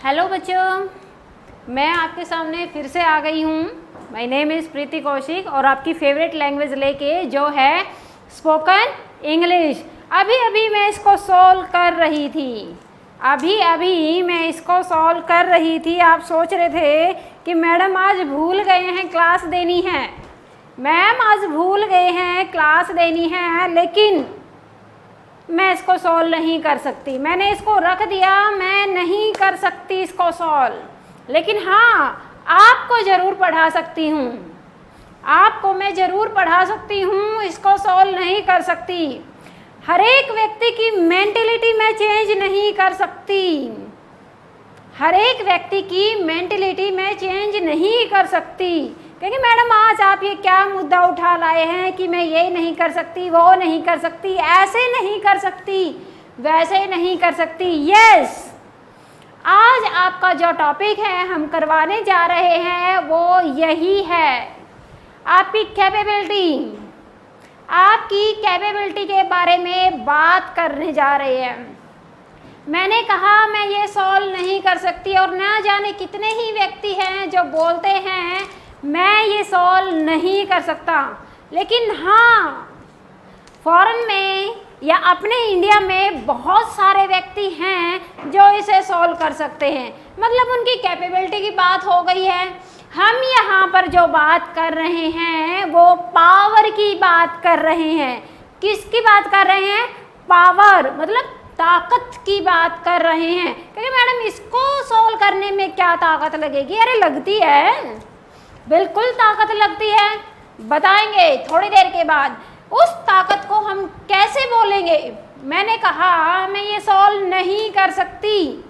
Hello बच्चों, मैं आपके सामने फिर से आ गई हूँ। माय नेम इज़ प्रीति कौशिक और आपकी फेवरेट लैंग्वेज लेके जो है स्पोकन इंग्लिश। अभी मैं इसको सॉल्व कर रही थी। आप सोच रहे थे कि मैडम आज भूल गए हैं क्लास देनी है। मैम आज भूल गए हैं क्लास देनी है, लेकिन मैं इसको सॉल्व नहीं कर सकती। मैंने इसको रख दिया, मैं नहीं कर सकती इसको सॉल्व, लेकिन हाँ आपको ज़रूर पढ़ा सकती हूँ। आपको मैं ज़रूर पढ़ा सकती हूँ, इसको सॉल्व नहीं कर सकती। हर एक व्यक्ति की मेंटलिटी मैं चेंज नहीं कर सकती। हर एक व्यक्ति की मेंटलिटी मैं चेंज नहीं कर सकती। क्योंकि मैडम आज आप ये क्या मुद्दा उठा लाए हैं कि मैं ये नहीं कर सकती, वो नहीं कर सकती, ऐसे नहीं कर सकती, वैसे नहीं कर सकती। यस, आज आपका जो टॉपिक है हम करवाने जा रहे हैं वो यही है, आपकी कैपेबिलिटी। आपकी कैपेबिलिटी के बारे में बात करने जा रहे हैं। मैंने कहा मैं ये सॉल्व नहीं कर सकती, और ना जाने कितने ही व्यक्ति हैं जो बोलते हैं मैं ये सॉल्व नहीं कर सकता। लेकिन हाँ, फॉरेन में या अपने इंडिया में बहुत सारे व्यक्ति हैं जो इसे सॉल्व कर सकते हैं। मतलब उनकी कैपेबिलिटी की बात हो गई है। हम यहाँ पर जो बात कर रहे हैं वो पावर की बात कर रहे हैं। किसकी बात कर रहे हैं? पावर, मतलब ताकत की बात कर रहे हैं। क्योंकि मैडम इसको सॉल्व करने में क्या ताकत लगेगी? अरे लगती है, बिल्कुल ताकत लगती है। बताएंगे थोड़ी देर के बाद। उस ताकत को हम कैसे बोलेंगे? मैंने कहा मैं ये सॉल्व नहीं कर सकती।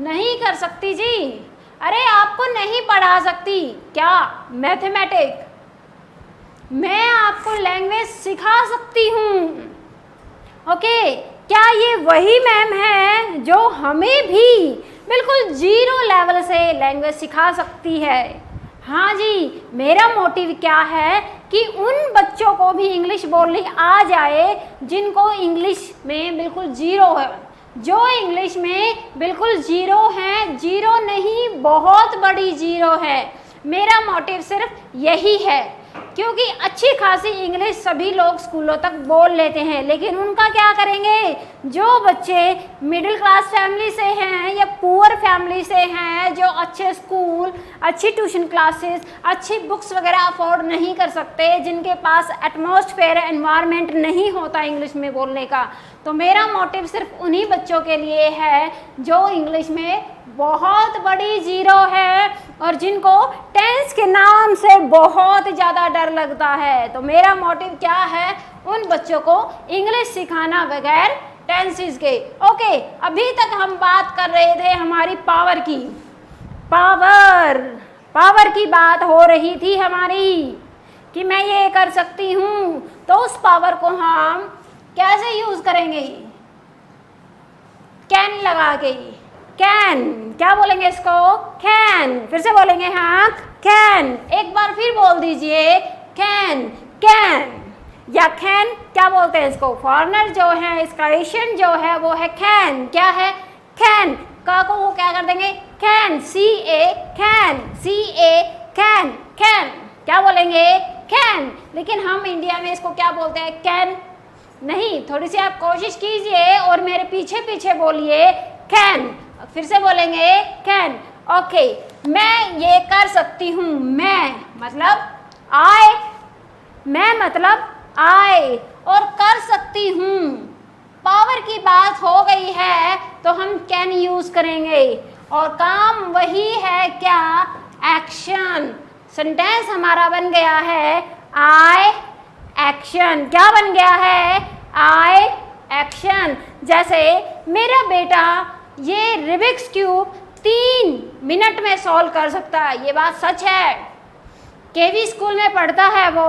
नहीं कर सकती जी? अरे आपको नहीं पढ़ा सकती क्या मैथमेटिक? मैं आपको लैंग्वेज सिखा सकती हूँ। ओके, क्या ये वही मैम है जो हमें भी बिल्कुल जीरो लेवल से लैंग्वेज सिखा सकती है? हाँ जी, मेरा मोटिव क्या है कि उन बच्चों को भी इंग्लिश बोलनी आ जाए जिनको इंग्लिश में बिल्कुल ज़ीरो है। जो इंग्लिश में बिल्कुल ज़ीरो हैं, ज़ीरो नहीं बहुत बड़ी ज़ीरो है। मेरा मोटिव सिर्फ यही है, क्योंकि अच्छी खासी इंग्लिश सभी लोग स्कूलों तक बोल लेते हैं, लेकिन उनका क्या करेंगे? जो बच्चे मिडिल क्लास फैमिली से हैं या पुअर फैमिली से हैं, जो अच्छे स्कूल, अच्छी ट्यूशन क्लासेस, अच्छी बुक्स वगैरह अफोर्ड नहीं कर सकते, जिनके पास एटमॉस्फेयर एनवायरनमेंट नहीं होता इंग्लिश में बोलने का, तो मेरा मोटिव सिर्फ उन्हीं बच्चों के लिए है जो इंग्लिश में बहुत बड़ी ज़ीरो है और जिनको टेंस के नाम से बहुत ज़्यादा डर लगता है। तो मेरा मोटिव क्या है? उन बच्चों को इंग्लिश सिखाना बगैर टेंसेस के। ओके, अभी तक हम बात कर रहे थे हमारी पावर की। पावर की बात हो रही थी हमारी कि मैं ये कर सकती हूँ। तो उस पावर को हम कैसे यूज़ करेंगे? कैन लगा के। कैन, क्या बोलेंगे इसको? कैन। फिर से बोलेंगे, हाँ कैन। एक बार फिर बोल दीजिए, कैन। कैन या कैन, क्या बोलते हैं इसको? फॉरेनर जो है, इसका एशियन जो है वो है कैन। क्या है? कैन। का को वो क्या कर देंगे? Can, CA, can, CA, can. Can क्या बोलेंगे? कैन। लेकिन हम इंडिया में इसको क्या बोलते हैं? कैन नहीं। थोड़ी सी आप कोशिश कीजिए और मेरे पीछे पीछे बोलिए, कैन। फिर से बोलेंगे, कैन। ओके, मैं ये कर सकती हूँ। मैं मतलब आई, और कर सकती हूँ। पावर की बात हो गई है तो हम कैन यूज़ करेंगे, और काम वही है क्या? एक्शन। सेंटेंस हमारा बन गया है आई एक्शन। क्या बन गया है? आई एक्शन। जैसे मेरा बेटा ये रिबिक्स क्यूब 3 मिनट में सॉल्व कर सकता है। ये बात सच है। केवी स्कूल में पढ़ता है वो,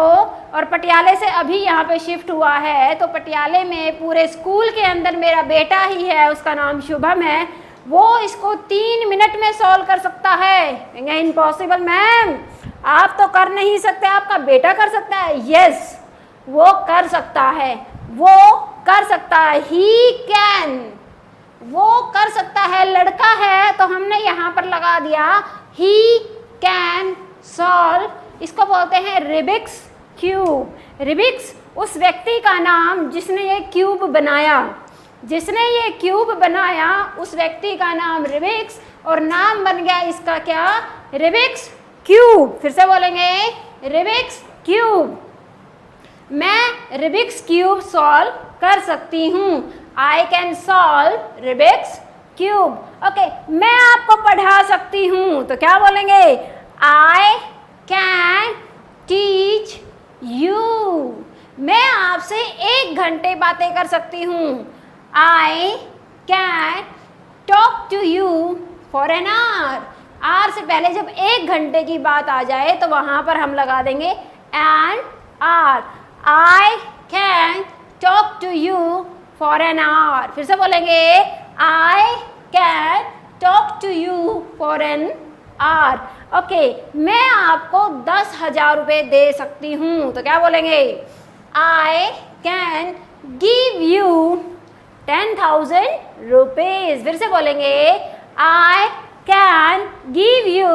और पटियाले से अभी यहाँ पे शिफ्ट हुआ है। तो पटियाले में पूरे स्कूल के अंदर मेरा बेटा ही है, उसका नाम शुभम है, वो इसको 3 मिनट में सॉल्व कर सकता है। इम्पॉसिबल मैम, आप तो कर नहीं सकते, आपका बेटा कर सकता है। यस, वो कर सकता है, वो कर सकता है। ही कैन, वो कर सकता है, लड़का है तो हमने यहाँ पर लगा दिया ही कैन सॉल्व, इसको बोलते हैं रिबिक्स क्यूब। रिबिक्स उस व्यक्ति का नाम जिसने ये क्यूब बनाया, जिसने ये क्यूब बनाया उस व्यक्ति का नाम रिबिक्स, और नाम बन गया इसका क्या, रिबिक्स क्यूब। फिर से बोलेंगे रिबिक्स क्यूब। मैं रिबिक्स क्यूब सॉल्व कर सकती हूँ, I can solve Rubik's cube. Okay, मैं आपको पढ़ा सकती हूँ, तो क्या बोलेंगे, आई कैन टीच यू। मैं आपसे 1 घंटे बातें कर सकती हूँ, I can talk to you for an hour. Hour से पहले जब 1 घंटे की बात आ जाए तो वहाँ पर हम लगा देंगे an hour. I can talk to you for an hour. फिर से बोलेंगे I can talk to you for an hour. Okay, मैं आपको 10,000 रुपये दे सकती हूँ, तो क्या बोलेंगे, I can give you 10,000 rupees. फिर से बोलेंगे I can give you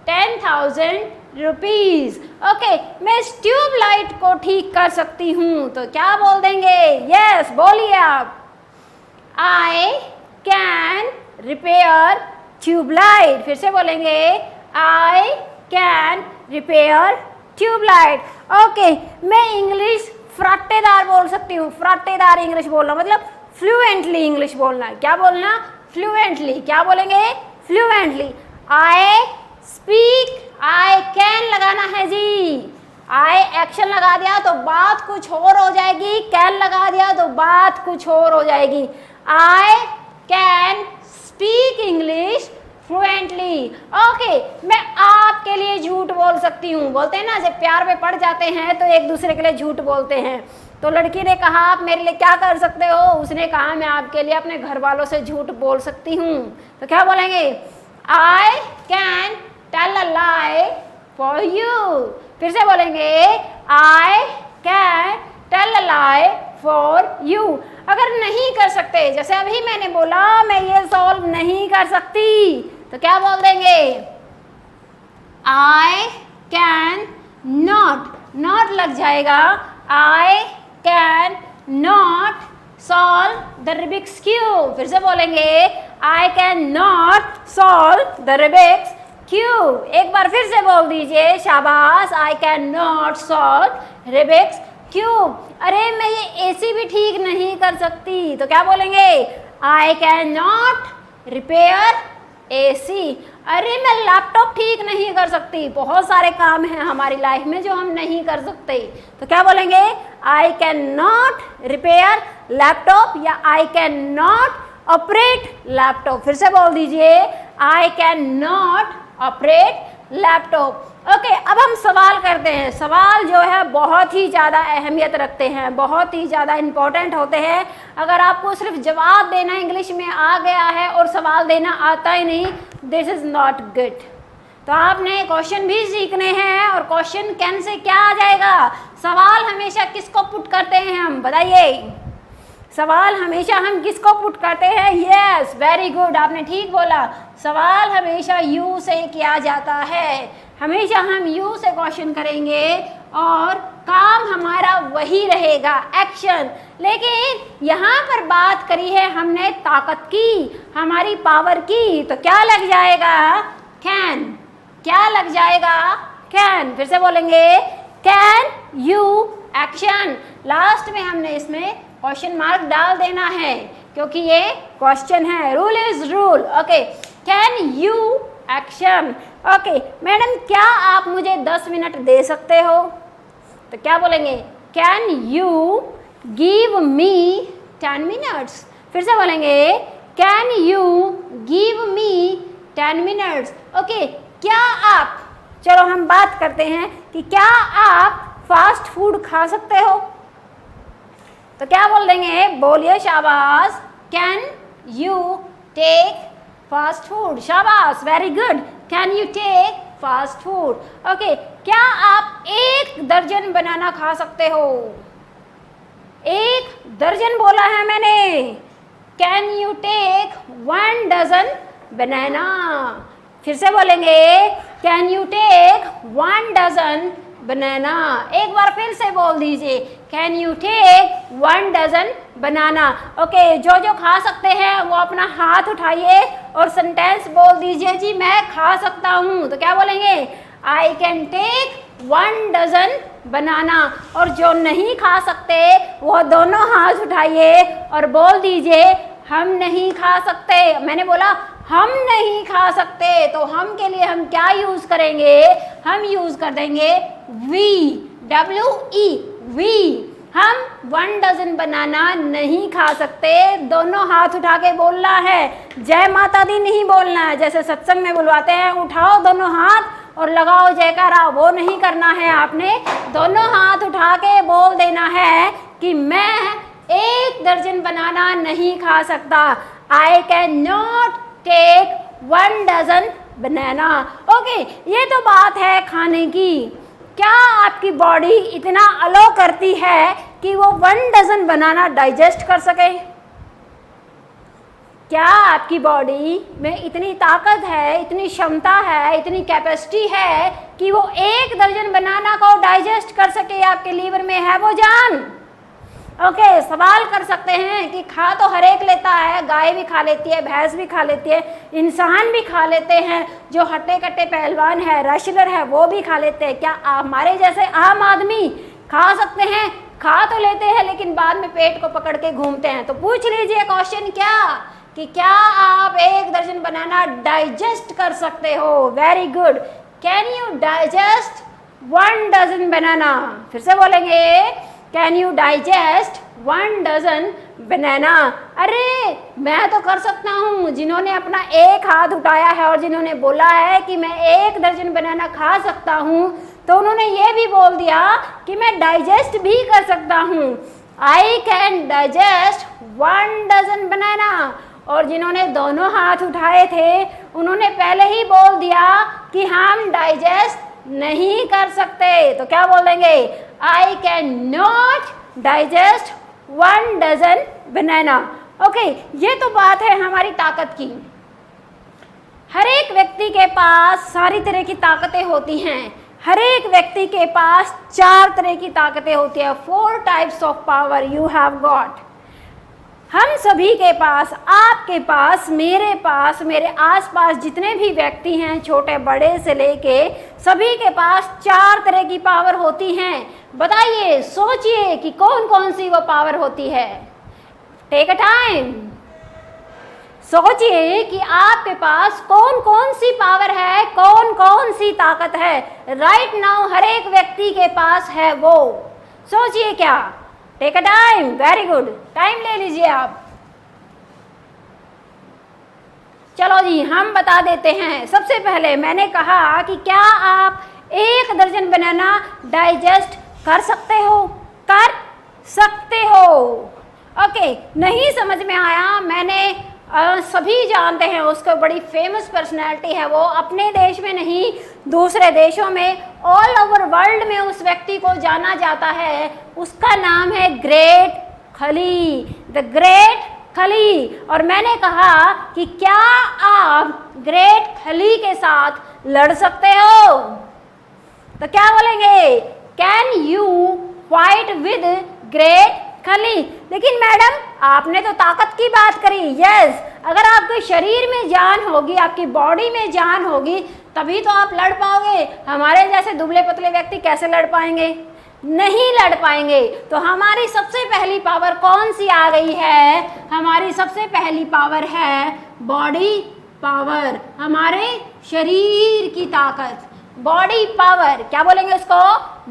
10,000 rupees. Okay, मैं इस ट्यूबलाइट को ठीक कर सकती हूँ, तो क्या बोल देंगे, यस बोलिए आप, आई कैन रिपेयर ट्यूबलाइट। फिर से बोलेंगे I can repair tube light. Okay, मैं इंग्लिश फराटेदार बोल सकती हूँ। फराटेदार इंग्लिश बोलना मतलब फ्लुएंटली इंग्लिश बोलना। क्या बोलना, फ्लुएंटली। क्या बोलेंगे, fluently. I speak, I can लगाना है जी, आई एक्शन लगा दिया तो बात कुछ और हो जाएगी, कैन लगा दिया तो बात कुछ और हो जाएगी। I can speak English fluently. Okay, मैं आपके लिए झूठ बोल सकती हूँ। बोलते हैं ना, जब प्यार में पड़ जाते हैं तो एक दूसरे के लिए झूठ बोलते हैं। तो लड़की ने कहा आप मेरे लिए क्या कर सकते हो, उसने कहा मैं आपके लिए अपने घर वालों से झूठ बोल सकती हूँ, तो क्या बोलेंगे, I can tell a lie for you. फिर से बोलेंगे I can tell a lie for you. अगर नहीं कर सकते, जैसे अभी मैंने बोला मैं ये सॉल्व नहीं कर सकती, तो क्या बोल देंगे, आई कैन नॉट, नॉट लग जाएगा, I can not solve the Rubik's cube. फिर से बोलेंगे I can not solve the Rubik's cube. एक बार फिर से बोल दीजिए, शाबाश, I can not solve Rubik's cube. अरे मैं ये एसी भी ठीक नहीं कर सकती, तो क्या बोलेंगे, I can not repair AC. अरे मैं लैपटॉप ठीक नहीं कर सकती, बहुत सारे काम हैं हमारी लाइफ में जो हम नहीं कर सकते, तो क्या बोलेंगे, I can not repair laptop या I can not operate laptop. फिर से बोल दीजिए, I can not operate laptop. Okay, अब हम सवाल करते हैं। सवाल जो है बहुत ही ज़्यादा अहमियत रखते हैं, बहुत ही ज़्यादा इम्पोर्टेंट होते हैं। अगर आपको सिर्फ जवाब देना इंग्लिश में आ गया है और सवाल देना आता ही नहीं, दिस इज़ नॉट गुड। तो आपने क्वेश्चन भी सीखने हैं, और क्वेश्चन कैन से क्या आ जाएगा, सवाल हमेशा किसको पुट करते हैं हम, बताइए, सवाल हमेशा हम किसको पुट करते हैं, यस वेरी गुड, आपने ठीक बोला, सवाल हमेशा यू से किया जाता है। हमेशा हम यू से क्वेश्चन करेंगे और काम हमारा वही रहेगा, एक्शन। लेकिन यहाँ पर बात करी है हमने ताकत की, हमारी पावर की, तो क्या लग जाएगा, कैन। क्या लग जाएगा, कैन। फिर से बोलेंगे कैन यू एक्शन। लास्ट में हमने इसमें क्वेश्चन मार्क डाल देना है क्योंकि ये क्वेश्चन है, rule is rule. Okay, can you action. Okay madam, क्या आप मुझे 10 मिनट दे सकते हो, तो क्या बोलेंगे, can you give me 10 minutes. फिर से बोलेंगे can you give me 10 minutes. Okay, क्या आप, चलो हम बात करते हैं कि क्या आप फास्ट फूड खा सकते हो, तो क्या बोल देंगे, बोलिए शाबाश, can you take fast food. शाबाश, very good, can you take fast food. Okay, क्या आप 1 दर्जन बनाना खा सकते हो, 1 दर्जन बोला है मैंने, can you take 1 dozen banana? फिर से बोलेंगे, can you take 1 dozen banana? एक बार फिर से बोल दीजिए, can you take 1 dozen banana? Okay, जो जो खा सकते हैं वो अपना हाथ उठाइए और सेंटेंस बोल दीजिए, जी मैं खा सकता हूँ। तो क्या बोलेंगे? आई कैन टेक 1 डजन बनाना। और जो नहीं खा सकते वो दोनों हाथ उठाइए और बोल दीजिए, हम नहीं खा सकते। मैंने बोला हम नहीं खा सकते, तो हम के लिए हम क्या यूज करेंगे? हम यूज कर देंगे वी, WE, वी। हम 1 डजन बनाना नहीं खा सकते। दोनों हाथ उठा के बोलना है, जय माता दी नहीं बोलना है, जैसे सत्संग में बुलवाते हैं, उठाओ दोनों हाथ और लगाओ जयकारा, वो नहीं करना है। आपने दोनों हाथ उठा के बोल देना है कि मैं 1 दर्जन बनाना नहीं खा सकता। I can not take 1 dozen banana. Okay, ये तो बात है खाने की। क्या आपकी बॉडी इतना अलो करती है कि वो 1 डजन बनाना डाइजेस्ट कर सके? क्या आपकी बॉडी में इतनी ताकत है, इतनी क्षमता है, इतनी कैपेसिटी है कि वो 1 दर्जन बनाना को डाइजेस्ट कर सके? आपके लीवर में है वो जान? ओके, सवाल कर सकते हैं कि खा तो हर एक लेता है, गाय भी खा लेती है, भैंस भी खा लेती है, इंसान भी खा लेते हैं, जो हट्टे कट्टे पहलवान है, रेसलर है, वो भी खा लेते हैं। क्या हमारे जैसे आम आदमी खा सकते हैं? खा तो लेते हैं लेकिन बाद में पेट को पकड़ के घूमते हैं। तो पूछ लीजिए क्वेश्चन कि क्या आप 1 दर्जन बनाना डाइजेस्ट कर सकते हो? Very good. Can you digest 1 dozen banana? फिर से बोलेंगे, can you digest 1 dozen banana? अरे मैं तो कर सकता हूँ। जिन्होंने अपना एक हाथ उठाया है और जिन्होंने बोला है कि मैं 1 दर्जन बनाना खा सकता हूँ, तो उन्होंने ये भी बोल दिया कि मैं डाइजेस्ट भी कर सकता हूँ। आई कैन डाइजेस्ट 1 डजन बनाना। और जिन्होंने दोनों हाथ उठाए थे, उन्होंने पहले ही बोल दिया कि हम डाइजेस्ट नहीं कर सकते। तो क्या बोलेंगे? I can not digest 1 dozen banana. Okay, ये तो बात है हमारी ताकत की। हर एक व्यक्ति के पास सारी तरह की ताकतें होती हैं। हर एक व्यक्ति के पास 4 तरह की ताकतें होती है। 4 types of power you have got. हम सभी के पास, आपके पास, मेरे पास, मेरे आसपास जितने भी व्यक्ति हैं, छोटे बड़े से लेके सभी के पास 4 तरह की पावर होती हैं। बताइए, सोचिए कि कौन कौन सी वो पावर होती है। टेक अ टाइम, सोचिए कि आपके पास कौन कौन सी पावर है, कौन कौन सी ताकत है। राइट नाउ हर एक व्यक्ति के पास है वो। सोचिए क्या। Take a time, very good, time ले लीजिए आप। चलो जी, हम बता देते हैं। सबसे पहले मैंने कहा कि क्या आप 1 दर्जन बनाना डाइजेस्ट कर सकते हो? कर सकते हो। ओके, नहीं समझ में आया? मैंने सभी जानते हैं उसको, बड़ी फेमस पर्सनैलिटी है वो, अपने देश में नहीं दूसरे देशों में, ऑल ओवर वर्ल्ड में उस व्यक्ति को जाना जाता है। उसका नाम है ग्रेट खली, द ग्रेट खली। और मैंने कहा कि क्या आप ग्रेट खली के साथ लड़ सकते हो? तो क्या बोलेंगे? Can you fight with great खली? लेकिन मैडम आपने तो ताकत की बात करी। यस, अगर आपके शरीर में जान होगी, आपकी बॉडी में जान होगी, तभी तो आप लड़ पाओगे। हमारे जैसे दुबले पतले व्यक्ति कैसे लड़ पाएंगे? नहीं लड़ पाएंगे। तो हमारी सबसे पहली पावर कौन सी आ गई है? हमारी सबसे पहली पावर है बॉडी पावर, हमारे शरीर की ताकत, बॉडी पावर। क्या बोलेंगे उसको?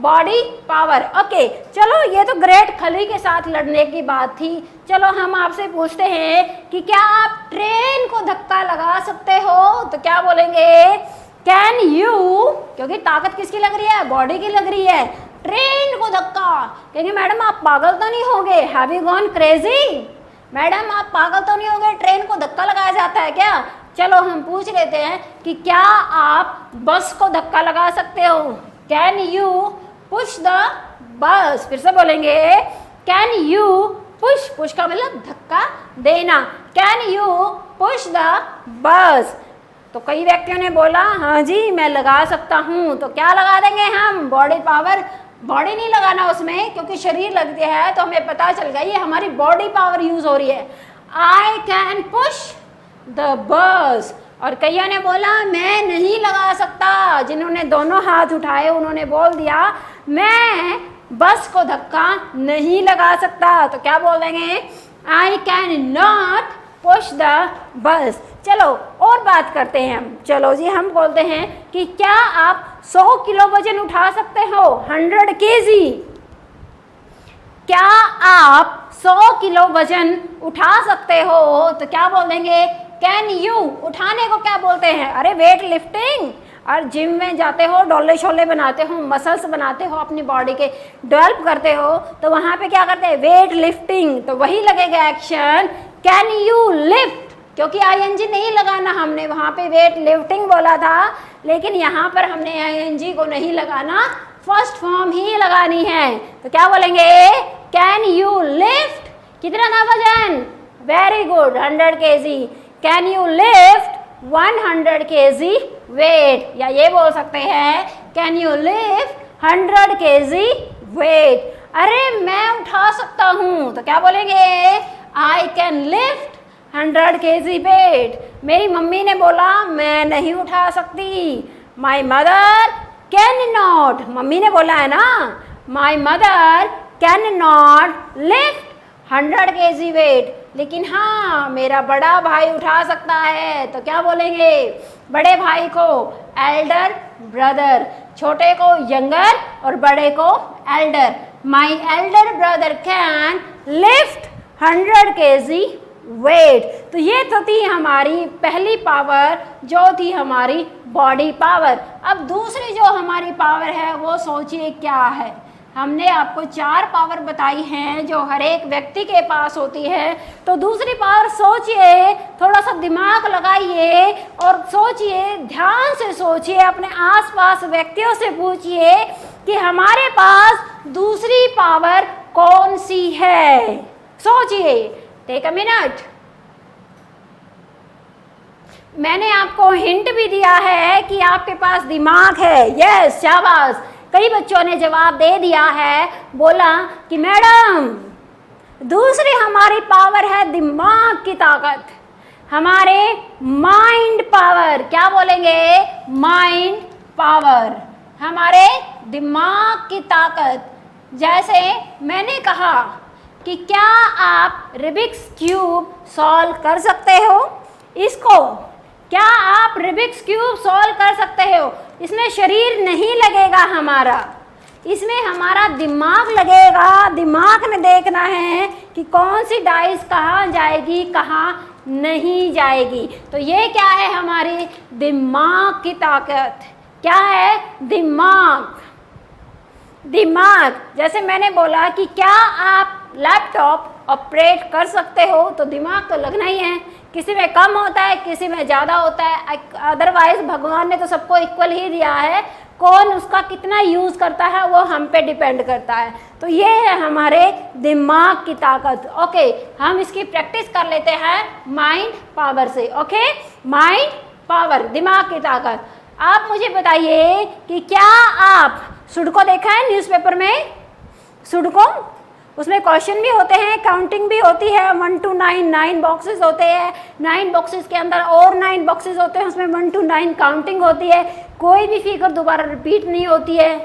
Body power. ओके, चलो ये तो ग्रेट खली के साथ लड़ने की बात थी। चलो हम आपसे पूछते हैं कि क्या आप ट्रेन को धक्का लगा सकते हो? तो क्या बोलेंगे? कैन यू, क्योंकि ताकत किसकी लग रही है? बॉडी की लग रही है। ट्रेन को धक्का, कहेंगे मैडम आप पागल तो नहीं हो गए? Have you gone crazy? Madam आप पागल तो नहीं हो गए? ट्रेन को धक्का लगाया जाता है क्या? चलो हम पूछ लेते हैं कि क्या आप बस को धक्का लगा सकते हो? Can you push the bus? फिर से बोलेंगे, कैन यू पुश, पुश का मतलब धक्का देना। Can you push the bus? तो कई व्यक्तियों ने बोला हाँ जी मैं लगा सकता हूँ। तो क्या लगा देंगे हम? Body power. बॉडी नहीं लगाना उसमें, क्योंकि शरीर लगती है तो हमें पता चल गया ये हमारी बॉडी पावर यूज हो रही है। I can push the bus. और कईयों ने बोला मैं नहीं लगा सकता। जिन्होंने दोनों हाथ उठाए उन्होंने बोल दिया मैं बस को धक्का नहीं लगा सकता। तो क्या बोल देंगे? I can not push the bus. चलो और बात करते हैं हम। चलो जी हम बोलते हैं कि क्या आप 100 किलो वजन उठा सकते हो? 100 kg। क्या आप 100 किलो वजन उठा सकते हो? तो क्या बोल देंगे? Can you. उठाने को क्या बोलते हैं? अरे वेट लिफ्टिंग। और जिम में जाते हो, डोले शोले बनाते हो, मसल्स बनाते हो, अपनी बॉडी के डेवलप करते हो, तो वहाँ पे क्या करते हैं? Weight lifting. तो वही लगेगा एक्शन कैन यू लिफ्ट, क्योंकि आईएनजी नहीं लगाना हमने, वहाँ पे वेट लिफ्टिंग बोला था, लेकिन यहाँ पर हमने आईएनजी को नहीं लगाना, फर्स्ट फॉर्म ही लगानी है। तो क्या बोलेंगे? कैन यू लिफ्ट कितना था वजन? Very good, 100 kg। Can you lift 100 kg weight, या ये बोल सकते हैं can you lift 100 kg weight. अरे मैं उठा सकता हूँ। तो क्या बोलेंगे? I can lift 100 kg weight. मेरी मम्मी ने बोला मैं नहीं उठा सकती। My mother can not. Mummy ने बोला है ना, my mother can not lift 100 kg weight. लेकिन हाँ मेरा बड़ा भाई उठा सकता है। तो क्या बोलेंगे? बड़े भाई को एल्डर ब्रदर, छोटे को यंगर और बड़े को elder. My elder brother can lift 100 kg weight. तो ये तो थी हमारी पहली पावर, जो थी हमारी बॉडी पावर। अब दूसरी जो हमारी पावर है वो सोचिए क्या है। हमने आपको 4 पावर बताई हैं जो हर एक व्यक्ति के पास होती है। तो दूसरी पावर सोचिए, थोड़ा सा दिमाग लगाइए और सोचिए, ध्यान से सोचिए, अपने आसपास व्यक्तियों से पूछिए कि हमारे पास दूसरी पावर कौन सी है। सोचिए, टेक अ मिनट। मैंने आपको हिंट भी दिया है कि आपके पास दिमाग है। यस, शाबाश। कई बच्चों ने जवाब दे दिया है, बोला कि मैडम दूसरी हमारी पावर है दिमाग की ताकत, हमारे माइंड पावर। क्या बोलेंगे? माइंड पावर, हमारे दिमाग की ताकत। जैसे मैंने कहा कि क्या आप रूबिक्स क्यूब सॉल्व कर सकते हो? इसको क्या आप रूबिक्स क्यूब सॉल्व कर सकते हो? इसमें शरीर नहीं लगेगा हमारा, इसमें हमारा दिमाग लगेगा। दिमाग में देखना है कि कौन सी डाइस कहाँ जाएगी, कहाँ नहीं जाएगी। तो ये क्या है? हमारी दिमाग की ताकत। क्या है? दिमाग। दिमाग। जैसे मैंने बोला कि क्या आप लैपटॉप ऑपरेट कर सकते हो, तो दिमाग तो लगना ही है। किसी में कम होता है, किसी में ज़्यादा होता है, अदरवाइज भगवान ने तो सबको इक्वल ही दिया है। कौन उसका कितना यूज़ करता है वो हम पे डिपेंड करता है। तो ये है हमारे दिमाग की ताकत। ओके, हम इसकी प्रैक्टिस कर लेते हैं माइंड पावर से। ओके, माइंड पावर, दिमाग की ताकत। आप मुझे बताइए कि क्या आप सुडोकू देखा है न्यूज़पेपर में? सुडोकू, उसमें क्वेश्चन भी होते हैं, काउंटिंग भी होती है। 1 to 9 9 बॉक्सेस होते हैं। 9 बॉक्सेस के अंदर और 9 बॉक्सेस होते हैं, उसमें 1 to 9 काउंटिंग होती है। कोई भी फिगर दोबारा रिपीट नहीं होती है।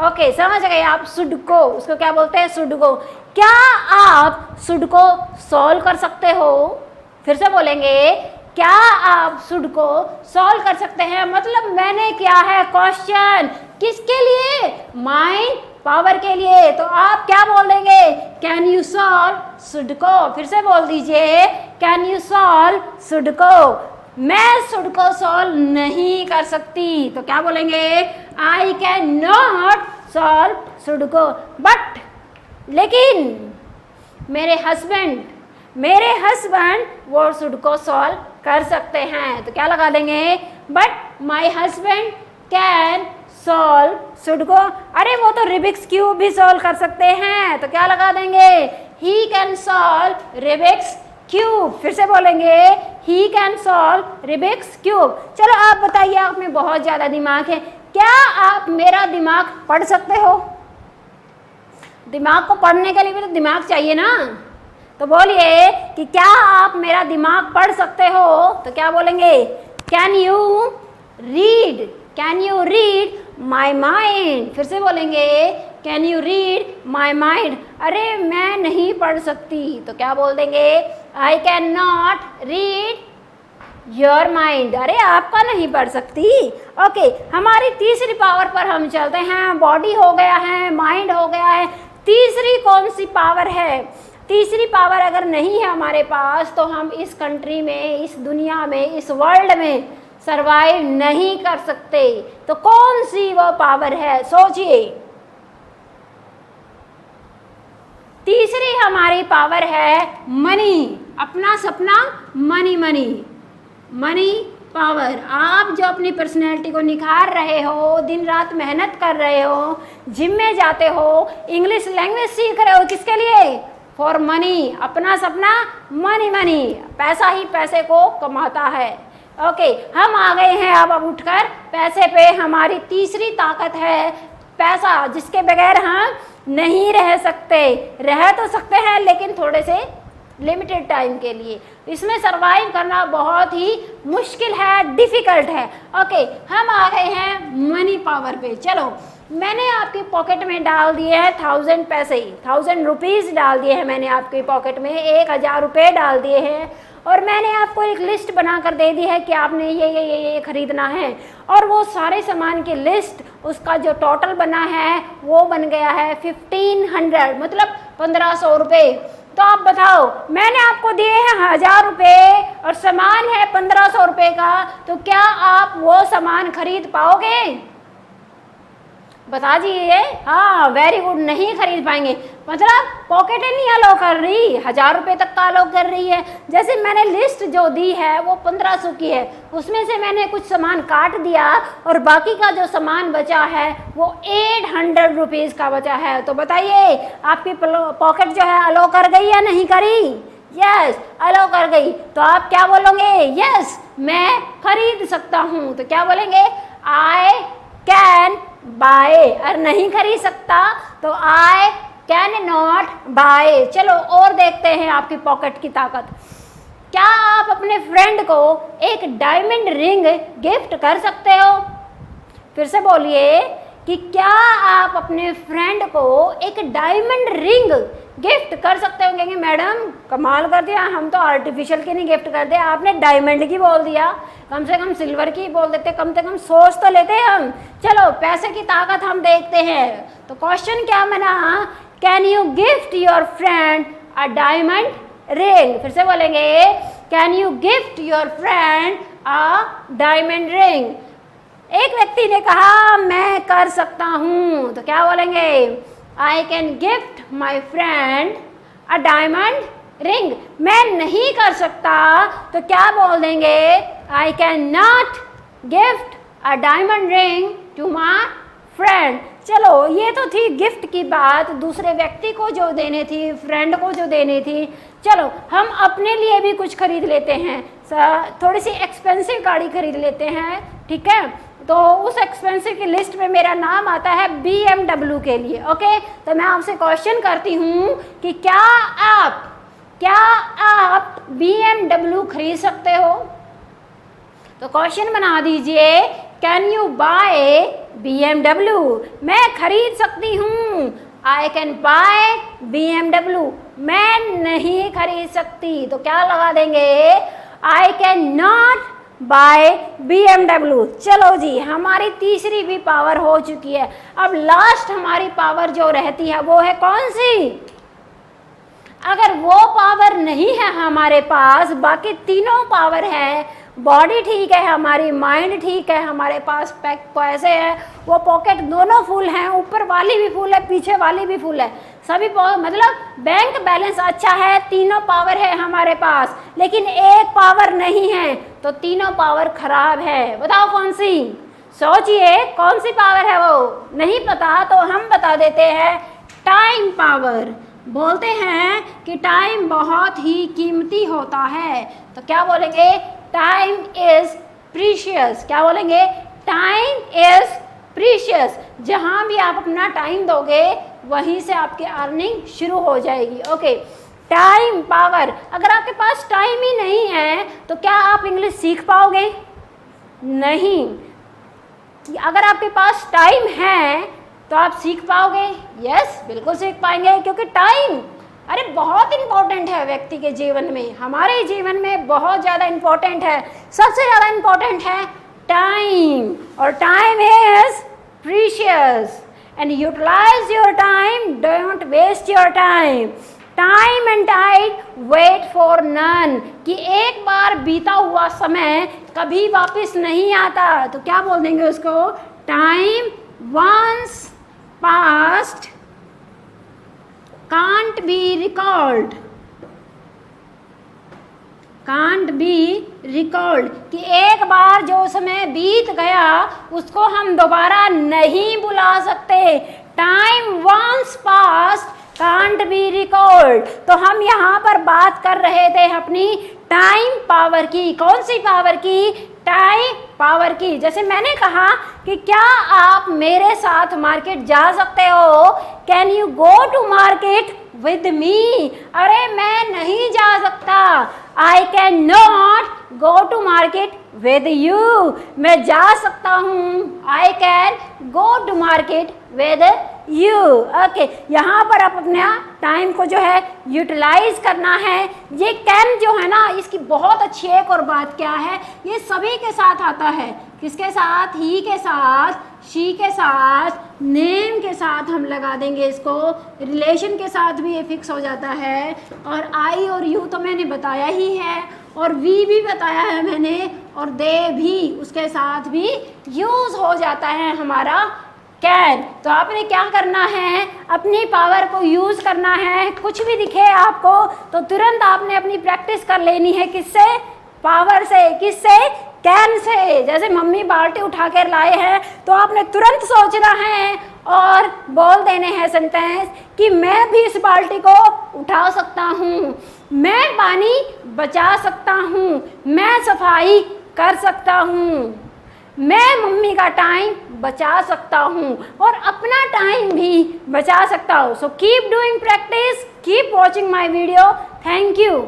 ओके, समझ गए आप? सुडोकू, उसको क्या बोलते हैं? सुडोकू। क्या आप सुडोकू सॉल्व कर सकते हो? फिर से बोलेंगे, क्या आप सुडोकू सॉल्व कर सकते हैं? मतलब मैंने किया है क्वेश्चन, किसके लिए? माइंड पावर के लिए। तो आप क्या बोल देंगे? Can you solve sudoku? फिर से बोल दीजिए, कैन यू सॉल्व सुडोकू? मैं सुडोकू सॉल्व नहीं कर सकती। तो क्या बोलेंगे? I can not solve sudoku. But, लेकिन मेरे हस्बैंड वो सुडोकू सॉल्व कर सकते हैं। तो क्या लगा देंगे? But my husband can solve sudoku. अरे वो तो रूबिक्स क्यूब भी सॉल्व कर सकते हैं। तो क्या लगा देंगे? He can solve Rubik's cube. फिर से बोलेंगे he can solve Rubik's cube. चलो आप बताइए, आप में बहुत ज़्यादा दिमाग है, क्या आप मेरा दिमाग पढ़ सकते हो? दिमाग को पढ़ने के लिए भी तो दिमाग चाहिए ना। तो बोलिए कि क्या आप मेरा दिमाग पढ़ सकते हो? तो क्या बोलेंगे? Can you read, can you read my mind. फिर से बोलेंगे can you read my mind. अरे मैं नहीं पढ़ सकती, तो क्या बोल देंगे? I can not read your mind. अरे आपका नहीं पढ़ सकती। ओके, हमारी तीसरी पावर पर हम चलते हैं। बॉडी हो गया है, माइंड हो गया है, तीसरी कौन सी पावर है? तीसरी पावर अगर नहीं है हमारे पास तो हम इस कंट्री में, इस दुनिया में, इस वर्ल्ड में सरवाइव नहीं कर सकते। तो कौन सी वो पावर है? सोचिए। तीसरी हमारी पावर है मनी। अपना सपना मनी, मनी, मनी पावर। आप जो अपनी पर्सनैलिटी को निखार रहे हो, दिन रात मेहनत कर रहे हो, जिम में जाते हो, इंग्लिश लैंग्वेज सीख रहे हो, किसके लिए? For money. अपना सपना मनी, मनी। पैसा ही पैसे को कमाता है। ओके, हम आ गए हैं अब उठकर पैसे पे। हमारी तीसरी ताकत है पैसा, जिसके बगैर हम नहीं रह सकते। रह तो सकते हैं लेकिन थोड़े से लिमिटेड टाइम के लिए। इसमें सरवाइव करना बहुत ही मुश्किल है, डिफ़िकल्ट है। ओके, हम आ गए हैं मनी पावर पे। चलो, मैंने आपकी पॉकेट में डाल दिए हैं 1000 पैसे, 1000 रुपीज़ डाल दिए हैं मैंने आपकी पॉकेट में, 1000 रुपये डाल दिए हैं। और मैंने आपको एक लिस्ट बनाकर दे दी है कि आपने ये खरीदना है। और वो सारे सामान की लिस्ट, उसका जो टोटल बना है वो बन गया है 1500, मतलब 1500 रुपये। तो आप बताओ, मैंने आपको दिए हैं 1000 रुपये और सामान है 1500 रुपये का, तो क्या आप वो सामान खरीद पाओगे? बता दीजिए। हाँ, वेरी गुड, नहीं खरीद पाएंगे। मतलब पॉकेट ही नहीं अलाउ कर रही, 1000 रुपये तक का अलाउ कर रही है। जैसे मैंने लिस्ट जो दी है वो 1500 की है, उसमें से मैंने कुछ सामान काट दिया और बाकी का जो सामान बचा है वो 800 रुपीज़ का बचा है। तो बताइए, आपकी पॉकेट जो है अलाउ कर गई या नहीं करी? यस, अलाउ कर गई। तो आप क्या बोलोगे? यस, मैं खरीद सकता हूँ। तो क्या बोलेंगे? I can buy. और नहीं खरीद सकता तो आई कैन नॉट बाय। चलो और देखते हैं आपकी पॉकेट की ताकत। क्या आप अपने फ्रेंड को एक डायमंड रिंग गिफ्ट कर सकते हो? फिर से बोलिए कि क्या आप अपने फ्रेंड को एक डायमंड रिंग गिफ्ट कर सकते हो? कहेंगे मैडम कमाल कर दिया, हम तो आर्टिफिशियल की नहीं गिफ्ट कर दिया, आपने डायमंड की बोल दिया। कम से कम सिल्वर की बोल देते, कम से कम सोच तो लेते हम। चलो पैसे की ताकत हम देखते हैं। तो क्वेश्चन क्या बना? Can you gift your friend a diamond ring? फिर से बोलेंगे, can you gift your friend a diamond ring? एक व्यक्ति ने कहा मैं कर सकता हूँ, तो क्या बोलेंगे? I can gift my friend a diamond ring. मैं नहीं कर सकता तो क्या बोल देंगे? I can not gift a diamond ring to my friend. चलो, ये तो थी गिफ्ट की बात, दूसरे व्यक्ति को जो देनी थी, फ्रेंड को जो देनी थी। चलो, हम अपने लिए भी कुछ खरीद लेते हैं, थोड़ी सी एक्सपेंसिव गाड़ी खरीद लेते हैं, ठीक है? तो उस एक्सपेंसिव की लिस्ट में मेरा नाम आता है BMW के लिए। ओके, तो मैं आपसे क्वेश्चन करती हूँ कि क्या आप BMW खरीद सकते हो? तो क्वेश्चन बना दीजिए, कैन यू बाय BMW? मैं खरीद सकती हूँ, आई कैन बाय BMW। मैं नहीं खरीद सकती तो क्या लगा देंगे? I can not buy BMW। चलो जी, हमारी तीसरी भी पावर हो चुकी है। अब लास्ट हमारी पावर जो रहती है वो है कौन सी? अगर वो पावर नहीं है हमारे पास, बाकी तीनों पावर है, बॉडी ठीक है हमारी, माइंड ठीक है, हमारे पास पैसे हैं, वो पॉकेट दोनों फुल हैं, ऊपर वाली भी फुल है, पीछे वाली भी फुल है, सभी मतलब बैंक बैलेंस अच्छा है, तीनों पावर है हमारे पास, लेकिन एक पावर नहीं है, तो तीनों पावर खराब है। बताओ कौन सी? सोचिए कौन सी पावर है वो? नहीं पता तो हम बता देते हैं, टाइम पावर। बोलते हैं कि टाइम बहुत ही कीमती होता है, तो क्या बोलेंगे? Time is precious. क्या बोलेंगे? Time is precious. जहाँ भी आप अपना टाइम दोगे वहीं से आपकी अर्निंग शुरू हो जाएगी। Okay, time power. अगर आपके पास टाइम ही नहीं है तो क्या आप इंग्लिश सीख पाओगे? नहीं। अगर आपके पास टाइम है तो आप सीख पाओगे? यस, बिल्कुल सीख पाएंगे, क्योंकि टाइम अरे बहुत इंपॉर्टेंट है व्यक्ति के जीवन में, हमारे जीवन में बहुत ज़्यादा इंपॉर्टेंट है। सबसे ज़्यादा इंपॉर्टेंट है टाइम, और time is precious and utilise your time, don't waste your time. Time and tide wait for none, कि एक बार बीता हुआ समय कभी वापस नहीं आता, तो क्या बोल देंगे उसको? Time once passed can't be recalled, can't be recalled, कि एक बार जो समय बीत गया उसको हम दोबारा नहीं बुला सकते। Time once passed can't be recalled। तो हम यहाँ पर बात कर रहे थे अपनी टाइम पावर की। कौन सी पावर की? टाइम पावर की। जैसे मैंने कहा कि क्या आप मेरे साथ मार्केट जा सकते हो? Can you go to market with me? अरे मैं नहीं जा सकता। I can not go to market with you. मैं जा सकता हूँ। I can go to market with you. Okay, यहाँ पर आप अपना टाइम को जो है यूटिलाइज करना है। ये कैन जो है ना, इसकी बहुत अच्छी एक और बात क्या है, ये सभी के साथ आता है। किसके साथ? ही के साथ, शी के साथ, नेम के साथ हम लगा देंगे इसको, रिलेशन के साथ भी ये फिक्स हो जाता है, और आई और यू तो मैंने बताया ही है, और वी भी बताया है मैंने, और दे भी उसके साथ भी यूज़ हो जाता है हमारा कैन। तो आपने क्या करना है? अपनी पावर को यूज़ करना है। कुछ भी दिखे आपको तो तुरंत आपने अपनी प्रैक्टिस कर लेनी है। किससे? पावर से। किससे? Can say. जैसे मम्मी बाल्टी उठा कर लाए हैं तो आपने तुरंत सोचना है और बोल देने हैं सेंटेंस कि मैं भी इस बाल्टी को उठा सकता हूँ, मैं पानी बचा सकता हूँ, मैं सफाई कर सकता हूँ, मैं मम्मी का टाइम बचा सकता हूँ और अपना टाइम भी बचा सकता हूँ। So keep doing practice, keep watching my video. Thank you.